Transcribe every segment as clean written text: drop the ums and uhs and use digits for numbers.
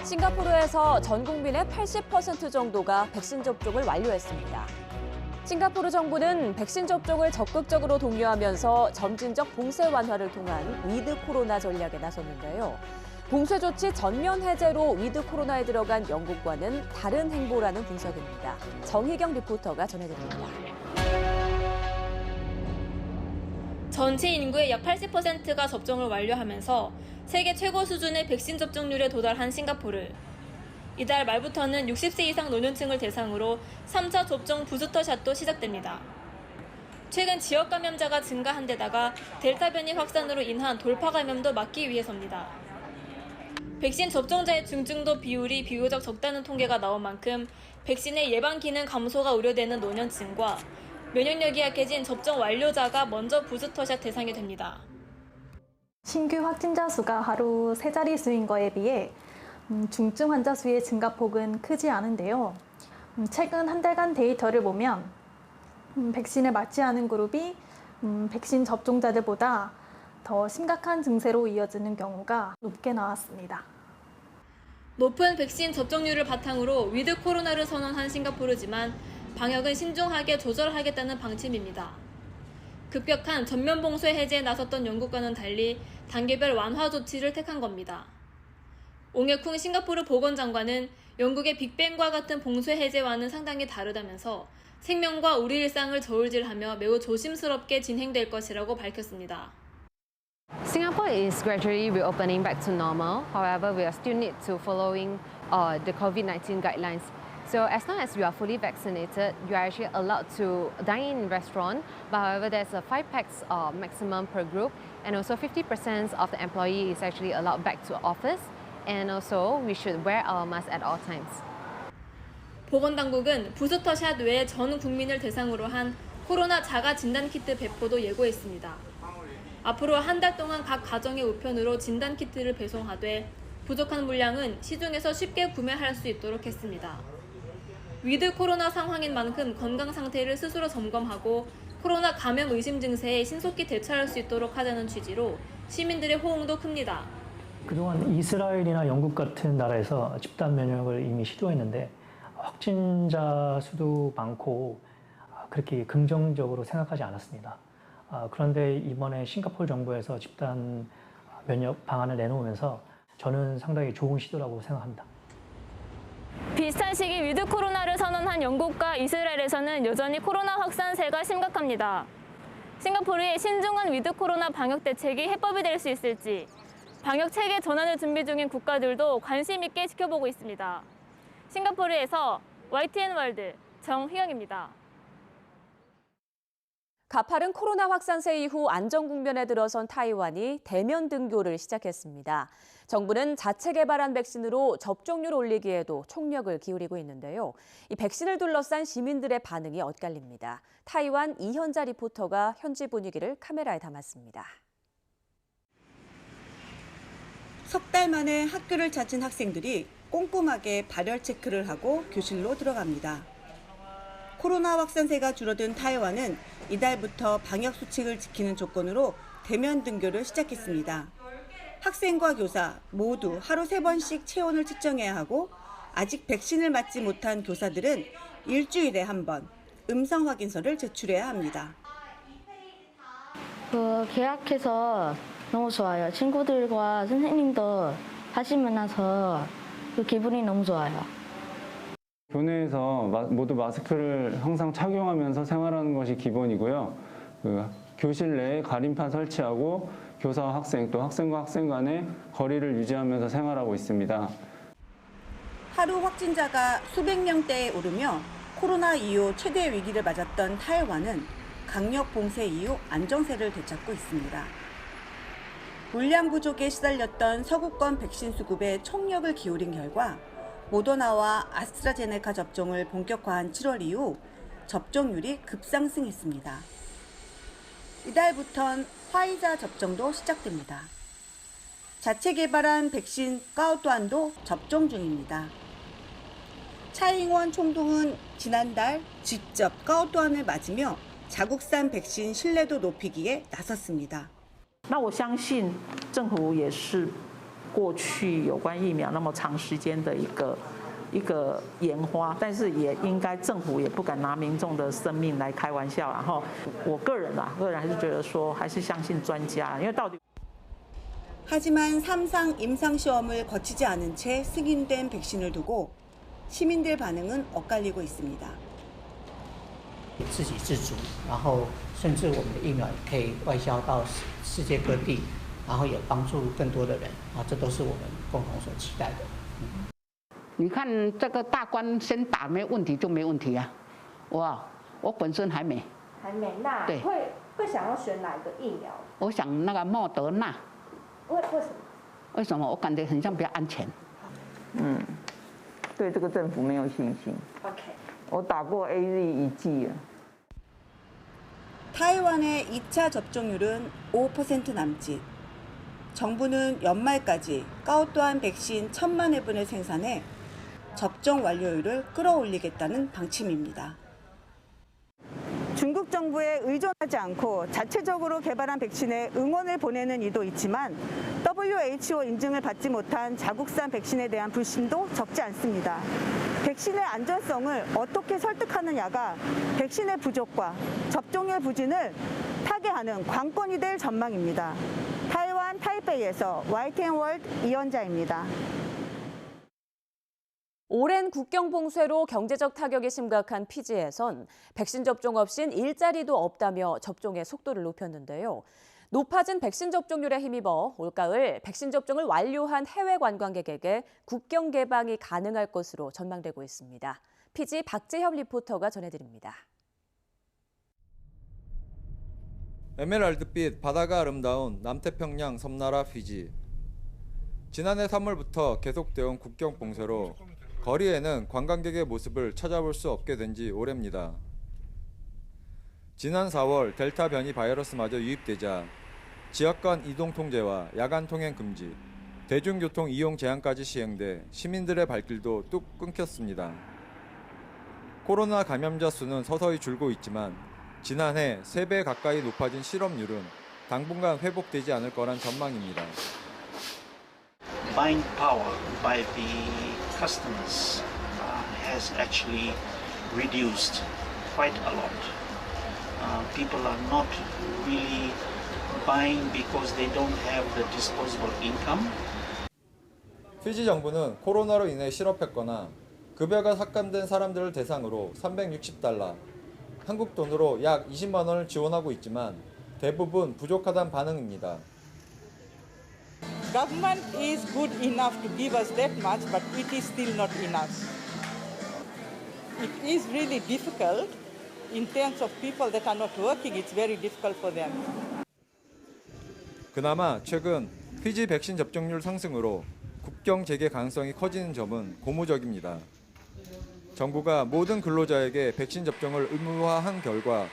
싱가포르에서 전 국민의 80% 정도가 백신 접종을 완료했습니다. 싱가포르 정부는 백신 접종을 적극적으로 독려하면서 점진적 봉쇄 완화를 통한 위드 코로나 전략에 나섰는데요. 봉쇄 조치 전면 해제로 위드 코로나에 들어간 영국과는 다른 행보라는 분석입니다. 정희경 리포터가 전해드립니다. 전체 인구의 약 80%가 접종을 완료하면서 세계 최고 수준의 백신 접종률에 도달한 싱가포르. 이달 말부터는 60세 이상 노년층을 대상으로 3차 접종 부스터샷도 시작됩니다. 최근 지역 감염자가 증가한 데다가 델타 변이 확산으로 인한 돌파 감염도 막기 위해서입니다. 백신 접종자의 중증도 비율이 비교적 적다는 통계가 나온 만큼 백신의 예방 기능 감소가 우려되는 노년층과 면역력이 약해진 접종 완료자가 먼저 부스터샷 대상이 됩니다. 신규 확진자 수가 하루 3자릿수인 거에 비해 중증 환자 수의 증가폭은 크지 않은데요. 최근 한 달간 데이터를 보면 백신을 맞지 않은 그룹이 백신 접종자들보다 더 심각한 증세로 이어지는 경우가 높게 나왔습니다. 높은 백신 접종률을 바탕으로 위드 코로나를 선언한 싱가포르지만 방역은 신중하게 조절하겠다는 방침입니다. 급격한 전면 봉쇄 해제에 나섰던 영국과는 달리 단계별 완화 조치를 택한 겁니다. 옹해쿵 싱가포르 보건장관은 영국의 빅뱅과 같은 봉쇄 해제와는 상당히 다르다면서 생명과 우리 일상을 저울질하며 매우 조심스럽게 진행될 것이라고 밝혔습니다. Singapore is gradually reopening back to normal. However, we are still need to following the COVID-19 guidelines. So as long as you are fully vaccinated, you are actually allowed to dine in restaurant. But however, there's a 5 packs maximum per group, and also 50% of the employee is actually allowed back to office. And also, we should wear our mask at all times. 보건당국은 부스터샷 외에 전 국민을 대상으로 한 코로나 자가 진단키트 배포도 예고했습니다. 앞으로 한 달 동안 각 가정의 우편으로 진단키트를 배송하되 부족한 물량은 시중에서 쉽게 구매할 수 있도록 했습니다. 위드 코로나 상황인 만큼 건강 상태를 스스로 점검하고 코로나 감염 의심 증세에 신속히 대처할 수 있도록 하자는 취지로 시민들의 호응도 큽니다. 그동안 이스라엘이나 영국 같은 나라에서 집단 면역을 이미 시도했는데 확진자 수도 많고 그렇게 긍정적으로 생각하지 않았습니다. 그런데 이번에 싱가포르 정부에서 집단 면역 방안을 내놓으면서 저는 상당히 좋은 시도라고 생각합니다. 비슷한 시기 위드 코로나를 선언한 영국과 이스라엘에서는 여전히 코로나 확산세가 심각합니다. 싱가포르의 신중한 위드 코로나 방역 대책이 해법이 될 수 있을지 방역 체계 전환을 준비 중인 국가들도 관심 있게 지켜보고 있습니다. 싱가포르에서 YTN 월드 정희영입니다. 가파른 코로나 확산세 이후 안정 국면에 들어선 타이완이 대면 등교를 시작했습니다. 정부는 자체 개발한 백신으로 접종률 올리기에도 총력을 기울이고 있는데요. 이 백신을 둘러싼 시민들의 반응이 엇갈립니다. 타이완 이현자 리포터가 현지 분위기를 카메라에 담았습니다. 석 달 만에 학교를 찾은 학생들이 꼼꼼하게 발열 체크를 하고 교실로 들어갑니다. 코로나 확산세가 줄어든 타이완은 이달부터 방역 수칙을 지키는 조건으로 대면 등교를 시작했습니다. 학생과 교사 모두 하루 3번씩 체온을 측정해야 하고 아직 백신을 맞지 못한 교사들은 일주일에 한 번 음성 확인서를 제출해야 합니다. 계약해서 너무 좋아요. 친구들과 선생님도 다시 만나서 기분이 너무 좋아요. 교내에서 모두 마스크를 항상 착용하면서 생활하는 것이 기본이고요. 교실 내에 가림판 설치하고 교사와 학생 또 학생과 학생 간의 거리를 유지하면서 생활하고 있습니다. 하루 확진자가 수백 명대에 오르며 코로나 이후 최대 위기를 맞았던 타이완은 강력 봉쇄 이후 안정세를 되찾고 있습니다. 물량 부족에 시달렸던 서구권 백신 수급에 총력을 기울인 결과 모더나와 아스트라제네카 접종을 본격화한 7월 이후 접종률이 급상승했습니다. 이달부턴 화이자 접종도 시작됩니다. 자체 개발한 백신 까오뚜안도 접종 중입니다. 차잉원 총독은 지난달 직접 까오뚜안을 맞으며 자국산 백신 신뢰도 높이기에 나섰습니다. 那我相信政府也是过去有关疫苗那么长时间的一个研发，但是也应该政府也不敢拿民众的生命来开玩笑。然后我个人还是觉得说，还是相信专家，因为到底。 하지만 3상 임상시험을 거치지 않은 채 승인된 백신을 두고 시민들 반응은 엇갈리고 있습니다. 自给自足，然后甚至我们的疫苗也可以外销到世界各地，然后也帮助更多的人啊，这都是我们共同所期待的。你看这个大关先打没问题就没问题啊，我本身还没，那对会想要选哪一个疫苗？我想那个莫德纳。 为什么？为什么？我感觉很像比较安全。对这个政府没有信心。OK。我打过 AZ 1剂了。 타이완의 2차 접종률은 5% 남짓. 정부는 연말까지 까오또한 백신 1,000만 회분을 생산해 접종 완료율을 끌어올리겠다는 방침입니다. 중국 정부에 의존하지 않고 자체적으로 개발한 백신에 응원을 보내는 이도 있지만 WHO 인증을 받지 못한 자국산 백신에 대한 불신도 적지 않습니다. 백신의 안전성을 어떻게 설득하느냐가 백신의 부족과 접종률 부진을 타개하는 관건이 될 전망입니다. 타이완 타이베이에서 YTN월드 이연자입니다. 오랜 국경 봉쇄로 경제적 타격이 심각한 피지에선 백신 접종 없인 일자리도 없다며 접종의 속도를 높였는데요. 높아진 백신 접종률에 힘입어 올가을 백신 접종을 완료한 해외 관광객에게 국경 개방이 가능할 것으로 전망되고 있습니다. 피지 박재협 리포터가 전해드립니다. 에메랄드빛 바다가 아름다운 남태평양 섬나라 피지. 지난해 3월부터 계속되어온 국경 봉쇄로 거리에는 관광객의 모습을 찾아볼 수 없게 된 지 오래입니다. 지난 4월 델타 변이 바이러스마저 유입되자 지역 간 이동 통제와 야간 통행 금지, 대중교통 이용 제한까지 시행돼 시민들의 발길도 뚝 끊겼습니다. 코로나 감염자 수는 서서히 줄고 있지만 지난해 3배 가까이 높아진 실업률은 당분간 회복되지 않을 거란 전망입니다. Buying power by the customers has actually reduced quite a lot. People are not really buying because they don't have the disposable income. 피지 정부는 코로나로 인해 실업했거나 급여가 삭감된 사람들을 대상으로 $360, 한국 돈으로 약 20만 원을 지원하고 있지만 대부분 부족하다는 반응입니다. Government is good enough to give us that much, but it is still not enough. It is really difficult in terms of people that are not working. It's very difficult for them. 그나마 최근 피지 백신 접종률 상승으로 국경 재개 가능성이 커지는 점은 고무적입니다. 정부가 모든 근로자에게 백신 접종을 의무화한 결과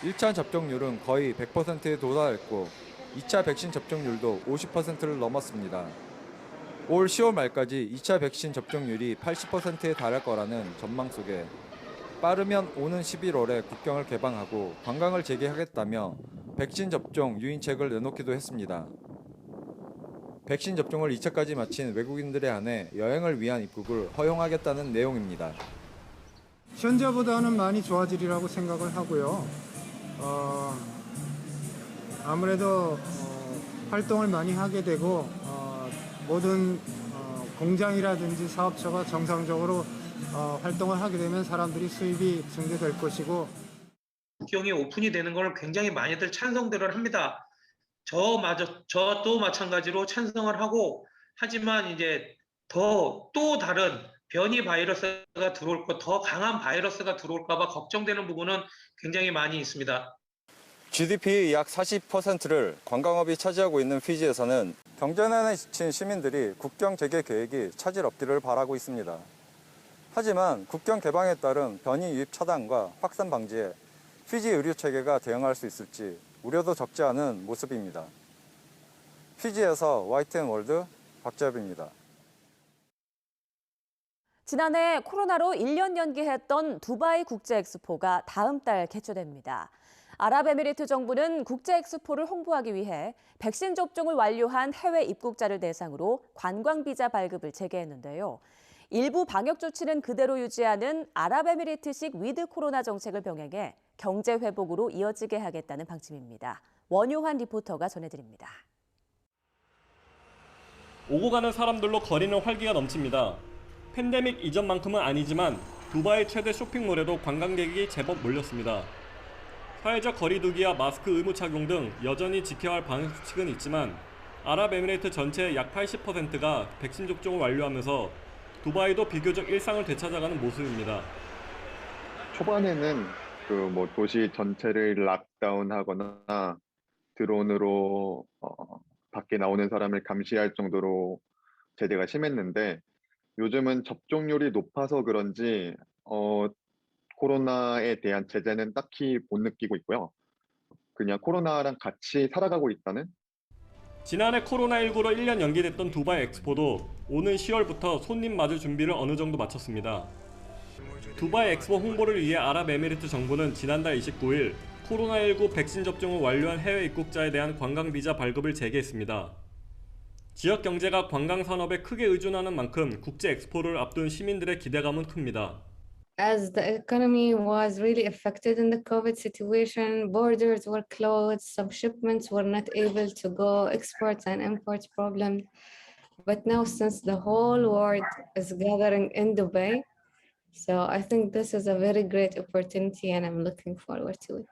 1차 접종률은 거의 100%에 도달했고 2차 백신 접종률도 50%를 넘었습니다. 올 10월 말까지 2차 백신 접종률이 80%에 달할 거라는 전망 속에 빠르면 오는 11월에 국경을 개방하고 관광을 재개하겠다며 백신 접종 유인책을 내놓기도 했습니다. 백신 접종을 2차까지 마친 외국인들에 한해 여행을 위한 입국을 허용하겠다는 내용입니다. 현재보다는 많이 좋아지리라고 생각을 하고요. 아무래도 활동을 많이 하게 되고 모든 공장이라든지 사업처가 정상적으로 활동을 하게 되면 사람들이 수입이 증대될 것이고 국경이 오픈이 되는 걸 굉장히 많이들 찬성들을 합니다. 저도 마찬가지로 찬성을 하고 하지만 이제 또 다른 변이 바이러스가 들어올 거, 더 강한 바이러스가 들어올까 봐 걱정되는 부분은 굉장히 많이 있습니다. GDP의 약 40%를 관광업이 차지하고 있는 피지에서는 경제난에 지친 시민들이 국경 재개 계획이 차질 없기를 바라고 있습니다. 하지만 국경 개방에 따른 변이 유입 차단과 확산 방지에 피지 의료 체계가 대응할 수 있을지 우려도 적지 않은 모습입니다. 피지에서 YTN 월드 박재엽입니다. 지난해 코로나로 1년 연기했던 두바이 국제 엑스포가 다음 달 개최됩니다. 아랍에미리트 정부는 국제 엑스포를 홍보하기 위해 백신 접종을 완료한 해외 입국자를 대상으로 관광 비자 발급을 재개했는데요. 일부 방역 조치는 그대로 유지하는 아랍에미리트식 위드 코로나 정책을 병행해 경제 회복으로 이어지게 하겠다는 방침입니다. 원효환 리포터가 전해드립니다. 오고 가는 사람들로 거리는 활기가 넘칩니다. 팬데믹 이전만큼은 아니지만 두바이 최대 쇼핑몰에도 관광객이 제법 몰렸습니다. 사회적 거리 두기와 마스크 의무 착용 등 여전히 지켜야 할 방역 수칙은 있지만 아랍에미레이트 전체의 약 80%가 백신 접종을 완료하면서 두바이도 비교적 일상을 되찾아가는 모습입니다. 초반에는 도시 전체를 락다운하거나 드론으로 밖에 나오는 사람을 감시할 정도로 제재가 심했는데 요즘은 접종률이 높아서 그런지 코로나에 대한 제재는 딱히 못 느끼고 있고요. 그냥 코로나랑 같이 살아가고 있다는? 지난해 코로나19로 1년 연기됐던 두바이 엑스포도 오는 10월부터 손님 맞을 준비를 어느 정도 마쳤습니다. 두바이 엑스포 홍보를 위해 아랍에미리트 정부는 지난달 29일 코로나19 백신 접종을 완료한 해외 입국자에 대한 관광 비자 발급을 재개했습니다. 지역 경제가 관광 산업에 크게 의존하는 만큼 국제 엑스포를 앞둔 시민들의 기대감은 큽니다. As the economy was really affected in the COVID situation, borders were closed, some shipments were not able to go, exports and imports problem. But now since the whole world is gathering in Dubai, so I think this is a very great opportunity and I'm looking forward to it.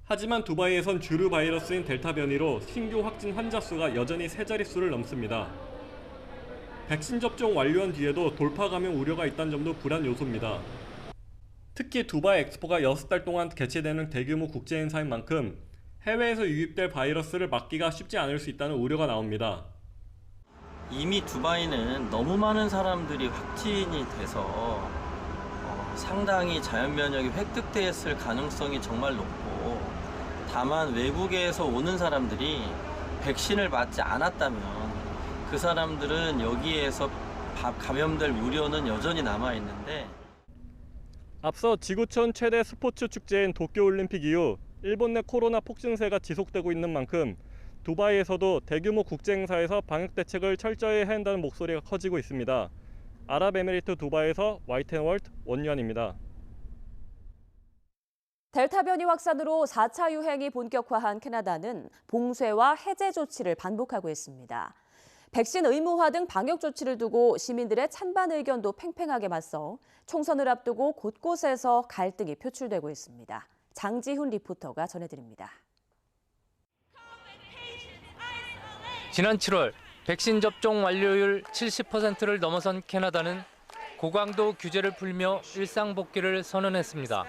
하지만 두바이에선 주류 바이러스인 델타 변이로 신규 확진 환자 수가 여전히 세 자릿수를 넘습니다. 백신 접종 완료한 뒤에도 돌파 감염 우려가 있다는 점도 불안 요소입니다. 특히 두바이 엑스포가 6달 동안 개최되는 대규모 국제 행사인 만큼 해외에서 유입될 바이러스를 막기가 쉽지 않을 수 있다는 우려가 나옵니다. 이미 두바이는 너무 많은 사람들이 확진이 돼서 상당히 자연 면역이 획득됐을 가능성이 정말 높고 다만 외국에서 오는 사람들이 백신을 맞지 않았다면 그 사람들은 여기에서 감염될 우려는 여전히 남아있는데 앞서 지구촌 최대 스포츠 축제인 도쿄올림픽 이후 일본 내 코로나 폭증세가 지속되고 있는 만큼 두바이에서도 대규모 국제 행사에서 방역 대책을 철저히 해야 한다는 목소리가 커지고 있습니다. 아랍에미리트 두바이에서 YTN월드 원유환입니다. 델타 변이 확산으로 4차 유행이 본격화한 캐나다는 봉쇄와 해제 조치를 반복하고 있습니다. 백신 의무화 등 방역 조치를 두고 시민들의 찬반 의견도 팽팽하게 맞서 총선을 앞두고 곳곳에서 갈등이 표출되고 있습니다. 장지훈 리포터가 전해드립니다. 지난 7월 백신 접종 완료율 70%를 넘어선 캐나다는 고강도 규제를 풀며 일상 복귀를 선언했습니다.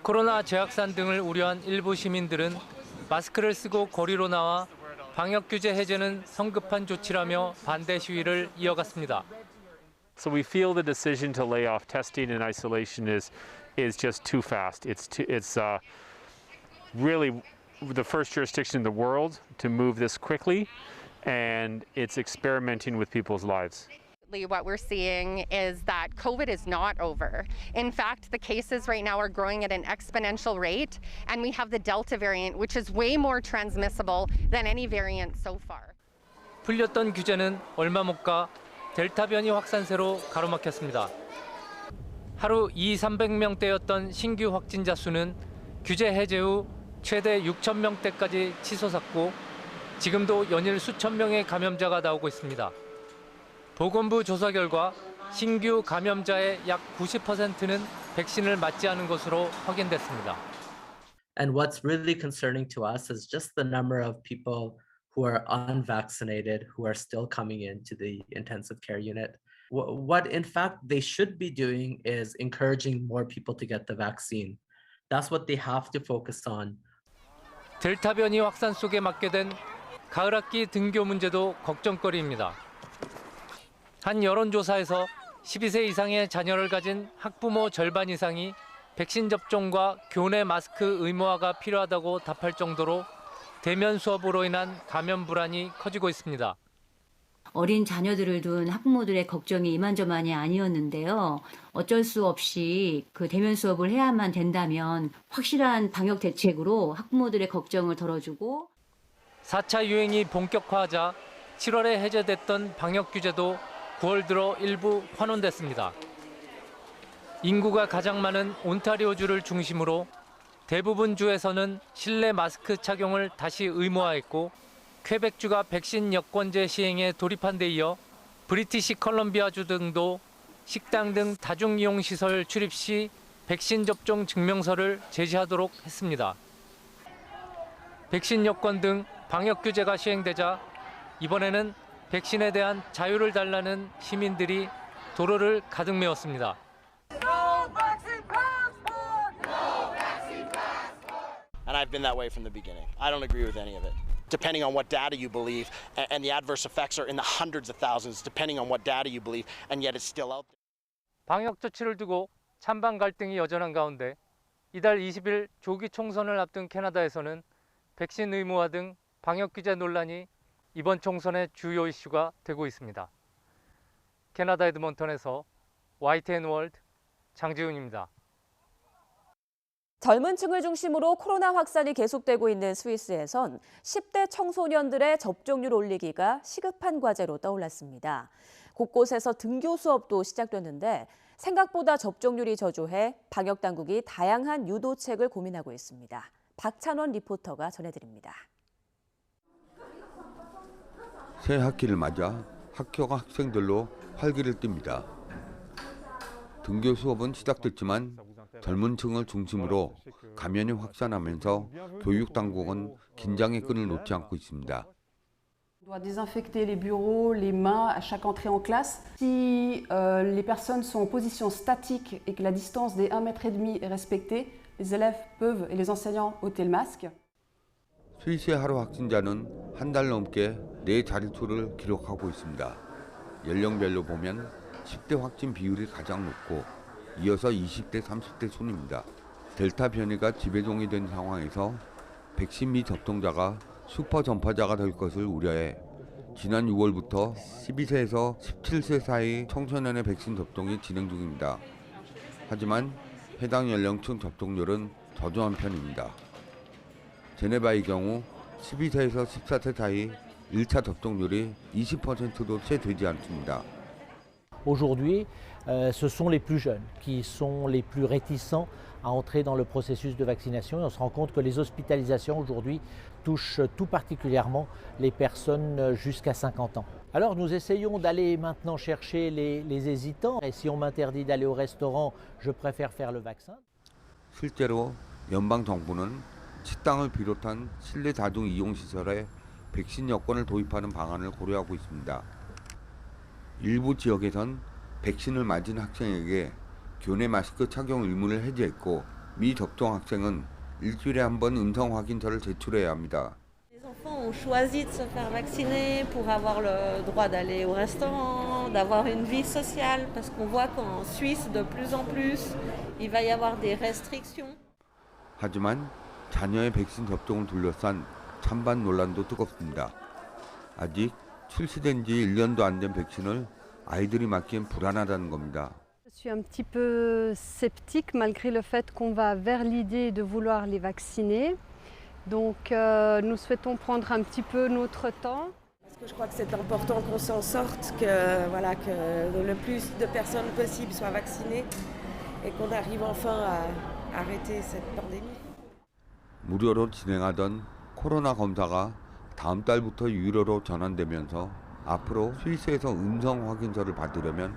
코로나 재확산 등을 우려한 일부 시민들은 마스크를 쓰고 거리로 나와 방역 규제 해제는 성급한 조치라며 반대 시위를 이어갔습니다. So we feel the decision to lay off testing and isolation is just too fast. It's really the first jurisdiction in the world to move this quickly, and it's experimenting with people's lives. What we're seeing is that COVID is not over. In fact, the cases right now are growing at an exponential rate, and we have the Delta variant, which is way more transmissible than any variant so far. 풀렸던 규제는 얼마 못 가 델타 변이 확산세로 가로막혔습니다. 하루 200~300명대였던 신규 확진자 수는 규제 해제 후 최대 6,000명대까지 치솟았고 지금도 연일 수천 명의 감염자가 나오고 있습니다. 보건부 조사 결과 신규 감염자의 약 90%는 백신을 맞지 않은 것으로 확인됐습니다. And what's really concerning to us is just the number of people who are unvaccinated who are still coming into the intensive care unit. What in fact they should be doing is encouraging more people to get the vaccine. That's what they have to focus on. 델타 변이 확산 속에 맞게 된 가을 학기 등교 문제도 걱정거리입니다. 한 여론조사에서 12세 이상의 자녀를 가진 학부모 절반 이상이 백신 접종과 교내 마스크 의무화가 필요하다고 답할 정도로 대면 수업으로 인한 감염 불안이 커지고 있습니다. 어린 자녀들을 둔 학부모들의 걱정이 이만저만이 아니었는데요. 어쩔 수 없이 그 대면 수업을 해야만 된다면 확실한 방역 대책으로 학부모들의 걱정을 덜어주고 4차 유행이 본격화하자 7월에 해제됐던 방역 규제도 9월 들어 일부 환원됐습니다. 인구가 가장 많은 온타리오주를 중심으로 대부분 주에서는 실내 마스크 착용을 다시 의무화했고 퀘벡주가 백신 여권제 시행에 돌입한 데 이어 브리티시 컬럼비아주 등도 식당 등 다중이용시설 출입 시 백신 접종 증명서를 제시하도록 했습니다. 백신 여권 등 방역 규제가 시행되자 이번에는 백신에 대한 자유를 달라는 시민들이 도로를 가득 메웠습니다. And I've been that way from the beginning. I don't agree with any of it. Depending on what data you believe, and the adverse effects are in the hundreds of thousands, depending on what data you believe, and yet it's still out there. 방역 조치를 두고 찬반 갈등이 여전한 가운데 이달 20일 조기 총선을 앞둔 캐나다에서는 백신 의무화 등 방역 규제 논란이 이번 총선의 주요 이슈가 되고 있습니다. 캐나다 에드먼턴에서 YTN 월드 장지훈입니다. 젊은 층을 중심으로 코로나 확산이 계속되고 있는 스위스에선 10대 청소년들의 접종률 올리기가 시급한 과제로 떠올랐습니다. 곳곳에서 등교 수업도 시작됐는데 생각보다 접종률이 저조해 방역당국이 다양한 유도책을 고민하고 있습니다. 박찬원 리포터가 전해드립니다. 새 학기를 맞아 학교가 학생들로 활기를 띱니다. 등교 수업은 시작됐지만 젊은 층을 중심으로 감염이 확산하면서 교육 당국은 긴장의 끈을 놓지 않고 있습니다. On doit désinfecter les bureaux, les mains à chaque entrée en classe. Si les personnes sont en position statique et que la distance des 1,5 m est respectée, les élèves peuvent et les enseignants ôter le masque. 스위스의 하루 확진자는 한 달 넘게 4자릿수를 기록하고 있습니다. 연령별로 보면 10대 확진 비율이 가장 높고 이어서 20대, 30대 순입니다. 델타 변이가 지배종이 된 상황에서 백신 미접종자가 슈퍼 전파자가 될 것을 우려해 지난 6월부터 12세에서 17세 사이 청소년의 백신 접종이 진행 중입니다. 하지만 해당 연령층 접종률은 저조한 편입니다. 제네바의 경우 12세에서 14세 사이 1차 접종률이 20%도 채 되지 않습니다. Aujourd'hui, ce sont les plus jeunes qui sont les plus réticents à entrer dans le processus de vaccination. Et on se rend compte que les hospitalisations aujourd'hui touchent tout particulièrement les personnes jusqu'à 50 ans. Alors nous essayons d'aller maintenant chercher les hésitants. Et si on m'interdit d'aller au restaurant, je préfère faire le vaccin. 실제로 연방 정부는 식당을 비롯한 실내 다중 이용 시설에 백신 여권을 도입하는 방안을 고려하고 있습니다. 일부 지역에선 백신을 맞은 학생에게 교내 마스크 착용 의무를 해제했고 미접종 학생은 일주일에 한 번 음성 확인서를 제출해야 합니다. Les enfants ont choisi de se faire vacciner pour avoir le droit d'aller au restaurant, d'avoir une vie sociale, parce qu'on voit qu'en Suisse, de plus en plus, il va y avoir des restrictions. 하지만 자녀의 백신 접종을 둘러싼 찬반 논란도 뜨겁습니다. 아직 출시된 지 1년도 안 된 백신을 아이들이 맞기엔 불안하다는 겁니다. Je suis un petit peu sceptique malgré le fait qu'on va vers l'idée de vouloir les vacciner. Donc nous souhaitons prendre un petit peu notre temps. Parce que je crois que c'est important qu'on s'en sorte, que, voilà, que le plus de personnes possible soient vaccinées et qu'on arrive enfin à arrêter cette pandémie. 무료로 진행하던 코로나 검사가 다음 달부터 유료로 전환되면서 앞으로 스위스에서 음성 확인서를 받으려면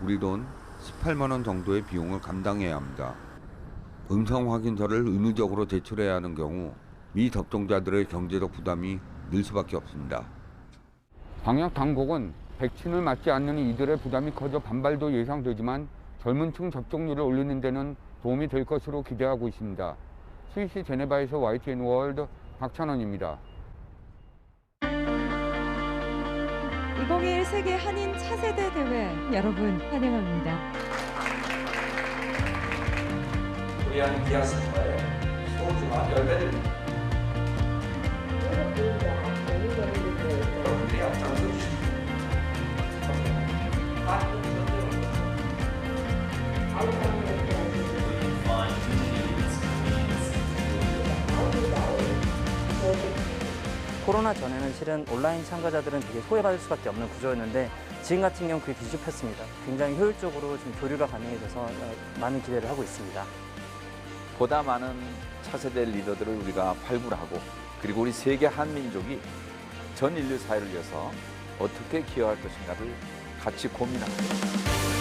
우리 돈 18만 원 정도의 비용을 감당해야 합니다. 음성 확인서를 의무적으로 제출해야 하는 경우 미접종자들의 경제적 부담이 늘 수밖에 없습니다. 방역 당국은 백신을 맞지 않는 이들의 부담이 커져 반발도 예상되지만 젊은 층 접종률을 올리는 데는 도움이 될 것으로 기대하고 있습니다. 스위스 제네바에서 YTN 월드 박찬원입니다. 2021 세계 한인 차세대 대회 여러분 환영합니다. 우리 한인 디아스포라의 소중한 열매들입니다. 여러분들이 앞장서 주십니다. 코로나 전에는 실은 온라인 참가자들은 되게 소외받을 수밖에 없는 구조였는데 지금 같은 경우 그게 뒤집혔습니다. 굉장히 효율적으로 지금 교류가 가능해져서 많은 기대를 하고 있습니다. 보다 많은 차세대 리더들을 우리가 발굴하고 그리고 우리 세계 한민족이 전 인류 사회를 위해서 어떻게 기여할 것인가를 같이 고민합니다.